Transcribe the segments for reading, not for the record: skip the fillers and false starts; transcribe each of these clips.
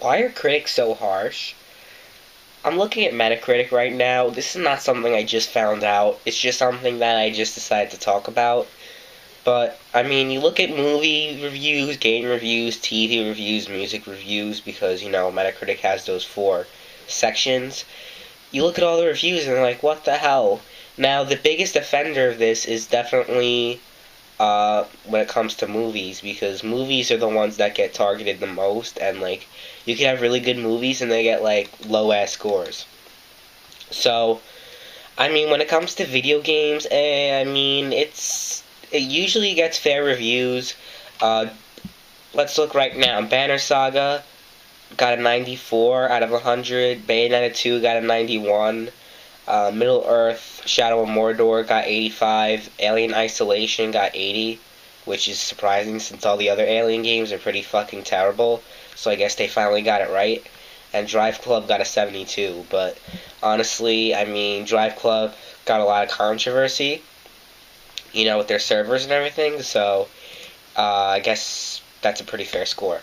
Why are critics so harsh? I'm looking at Metacritic right now. This is not something I just found out. It's just something that I just decided to talk about. But, I mean, you look at movie reviews, game reviews, TV reviews, music reviews, because, Metacritic has those 4 sections. You look at all the reviews and they're like, what the hell? Now, the biggest offender of this is definitely when it comes to movies, because movies are the ones that get targeted the most, and, you can have really good movies and they get, low-ass scores. So, I mean, when it comes to video games, it usually gets fair reviews. Let's look right now. Banner Saga got a 94 out of 100. Bayonetta 2 got a 91. Middle-earth Shadow of Mordor got 85. Alien Isolation got 80, which is surprising since all the other Alien games are pretty fucking terrible. So I guess they finally got it right. And Drive Club got a 72. But honestly, I mean, Drive Club got a lot of controversy, with their servers and everything. So I guess that's a pretty fair score.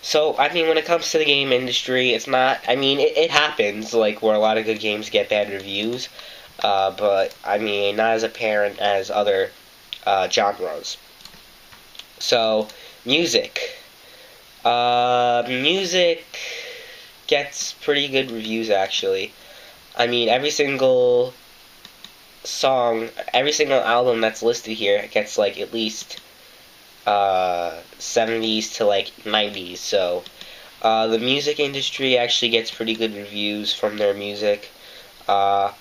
So, I mean, when it comes to the game industry, it's not, it happens, where a lot of good games get bad reviews, but, not as apparent as other genres. So, music. Music gets pretty good reviews, actually. Every single song, every single album that's listed here gets, at least 70s to 90s, so the music industry actually gets pretty good reviews from their music. But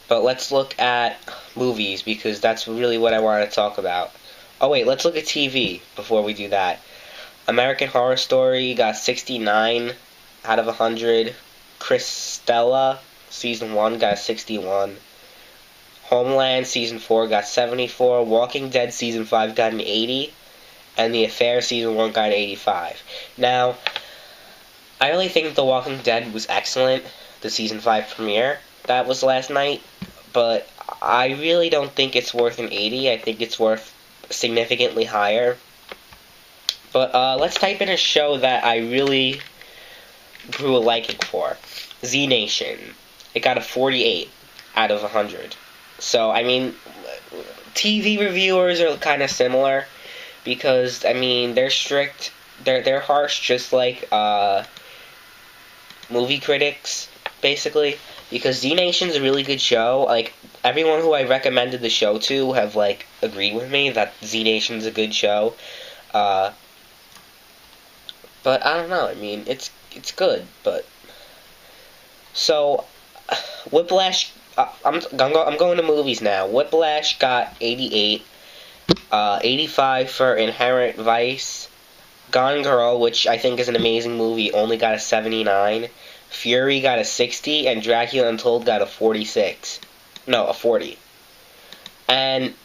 let's look at movies, because that's really what I want to talk about. Oh wait, let's look at TV before we do that. American Horror Story got 69 out of 100. Christella Season 1 got a 61. Homeland Season 4 got 74, Walking Dead Season 5 got an 80, and The Affair Season 1 got an 85. Now, I really think The Walking Dead was excellent, the Season 5 premiere that was last night, but I really don't think it's worth an 80. I think it's worth significantly higher. But let's type in a show that I really grew a liking for. Z Nation. It got a 48 out of 100. So, TV reviewers are kind of similar, because, they're strict, they're harsh, just like, movie critics, basically, because Z Nation's a really good show. Everyone who I recommended the show to have, agreed with me that Z Nation's a good show, but I don't know, it's good, but, so, Whiplash, I'm going to movies now. Whiplash got 88, 85 for Inherent Vice. Gone Girl, which I think is an amazing movie, only got a 79. Fury got a 60, and Dracula Untold got a 46. No, a 40. And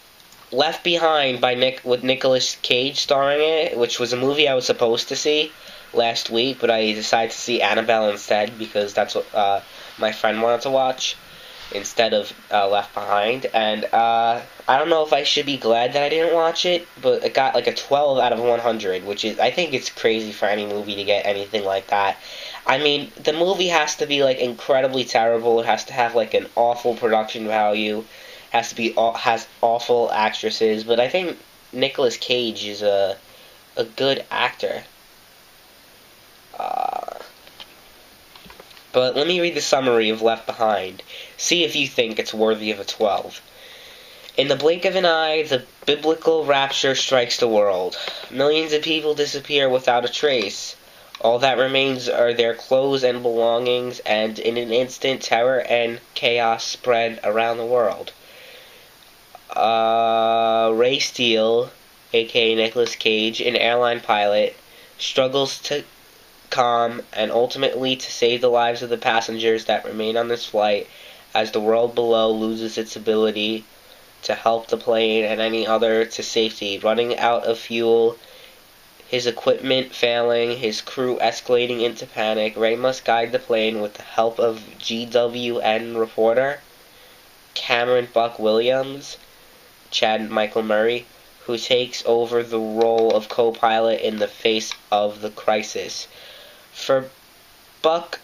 Left Behind with Nicolas Cage starring it, which was a movie I was supposed to see last week, but I decided to see Annabelle instead, because that's what my friend wanted to watch instead of Left Behind, and I don't know if I should be glad that I didn't watch it, but it got a 12 out of 100, which is, I think it's crazy for any movie to get anything like that. The movie has to be incredibly terrible. It has to have an awful production value. Has awful actresses, but I think Nicolas Cage is a good actor. But let me read the summary of Left Behind. See if you think it's worthy of a 12. In the blink of an eye, the biblical rapture strikes the world. Millions of people disappear without a trace. All that remains are their clothes and belongings, and in an instant, terror and chaos spread around the world. Ray Steele, aka Nicolas Cage, an airline pilot, struggles to calm and ultimately to save the lives of the passengers that remain on this flight as the world below loses its ability to help the plane and any other to safety. Running out of fuel, his equipment failing, his crew escalating into panic, Ray must guide the plane with the help of GWN reporter Cameron Buck Williams, Chad Michael Murray, who takes over the role of co-pilot in the face of the crisis. For Buck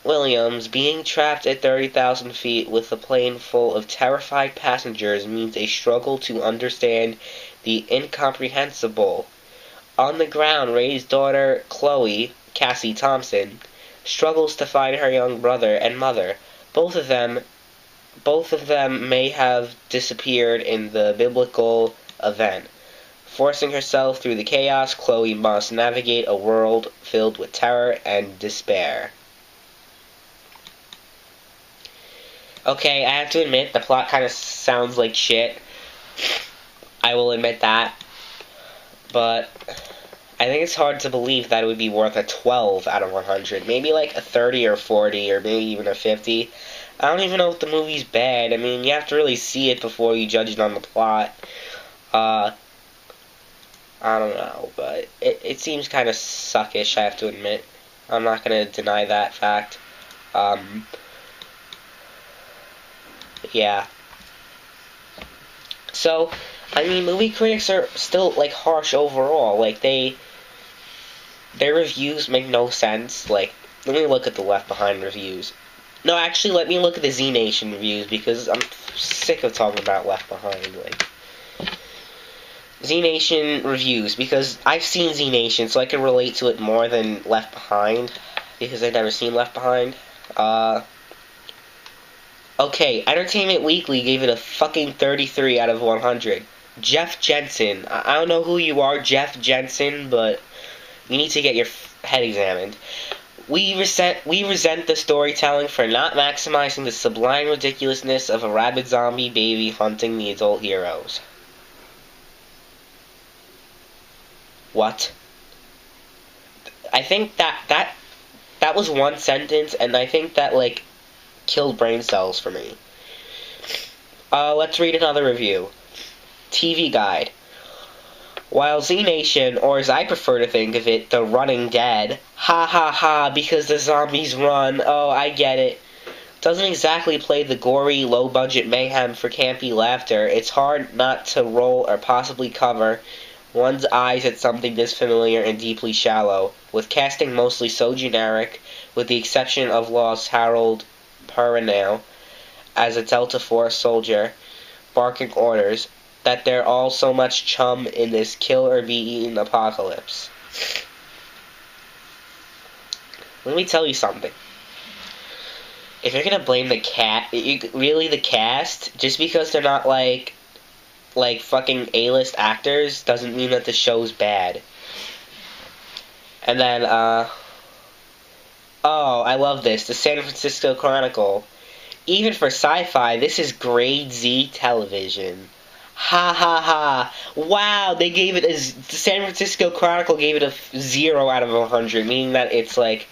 Williams, being trapped at 30,000 feet with a plane full of terrified passengers means a struggle to understand the incomprehensible. On the ground, Ray's daughter, Chloe, Cassie Thompson, struggles to find her young brother and mother. Both of them may have disappeared in the biblical event. Forcing herself through the chaos, Chloe must navigate a world filled with terror and despair. Okay, I have to admit, the plot kind of sounds like shit. I will admit that. But I think it's hard to believe that it would be worth a 12 out of 100. Maybe like a 30 or 40 or maybe even a 50. I don't even know if the movie's bad. I mean, you have to really see it before you judge it on the plot. I don't know, but it seems kind of suckish, I have to admit. I'm not going to deny that fact. Yeah. So, I mean, movie critics are still, like, harsh overall. Like, their reviews make no sense. Like, let me look at the Left Behind reviews. No, actually, let me look at the Z Nation reviews, because I'm sick of talking about Left Behind. Like, Z Nation reviews, because I've seen Z Nation, so I can relate to it more than Left Behind, because I've never seen Left Behind. Okay, Entertainment Weekly gave it a fucking 33 out of 100. Jeff Jensen. I don't know who you are, Jeff Jensen, but you need to get your head examined. We resent the storytelling for not maximizing the sublime ridiculousness of a rabid zombie baby hunting the adult heroes. What? I think that was one sentence, and I think that, like, killed brain cells for me. Let's read another review. TV Guide. While Z Nation, or as I prefer to think of it, The Running Dead, ha ha ha, because the zombies run, oh, I get it, doesn't exactly play the gory, low-budget mayhem for campy laughter, it's hard not to roll or possibly cover one's eyes at something this familiar and deeply shallow, with casting mostly so generic, with the exception of Lost Harold Perrineau as a Delta Force soldier barking orders, that they're all so much chum in this kill-or-be-eaten apocalypse. Let me tell you something. If you're gonna blame the the cast, just because they're not like fucking A-list actors, doesn't mean that the show's bad. And then, oh, I love this. The San Francisco Chronicle. Even for sci-fi, this is grade Z television. Ha ha ha. Wow, they gave it the San Francisco Chronicle gave it a 0 out of 100, meaning that it's like,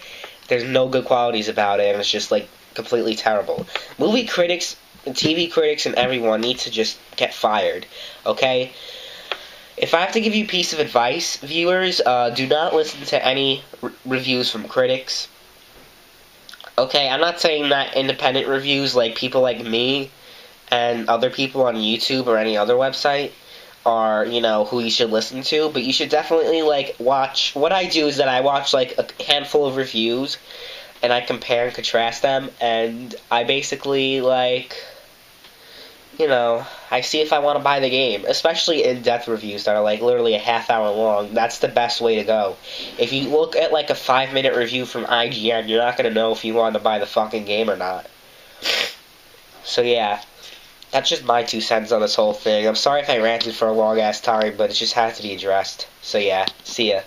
there's no good qualities about it, and it's just like, completely terrible. Movie critics, TV critics, and everyone need to just get fired, okay? If I have to give you a piece of advice, viewers, do not listen to any reviews from critics. Okay, I'm not saying that independent reviews, like people like me and other people on YouTube or any other website, are, you know, who you should listen to, but you should definitely, like, watch. What I do is that I watch, like, a handful of reviews, and I compare and contrast them, and I basically, like, you know, I see if I want to buy the game, especially in-depth reviews that are, like, literally a half hour long. That's the best way to go. If you look at, like, a 5-minute review from IGN, you're not going to know if you want to buy the fucking game or not. So, yeah. That's just my 2 cents on this whole thing. I'm sorry if I ranted for a long-ass time, but it just had to be addressed. So, yeah. See ya.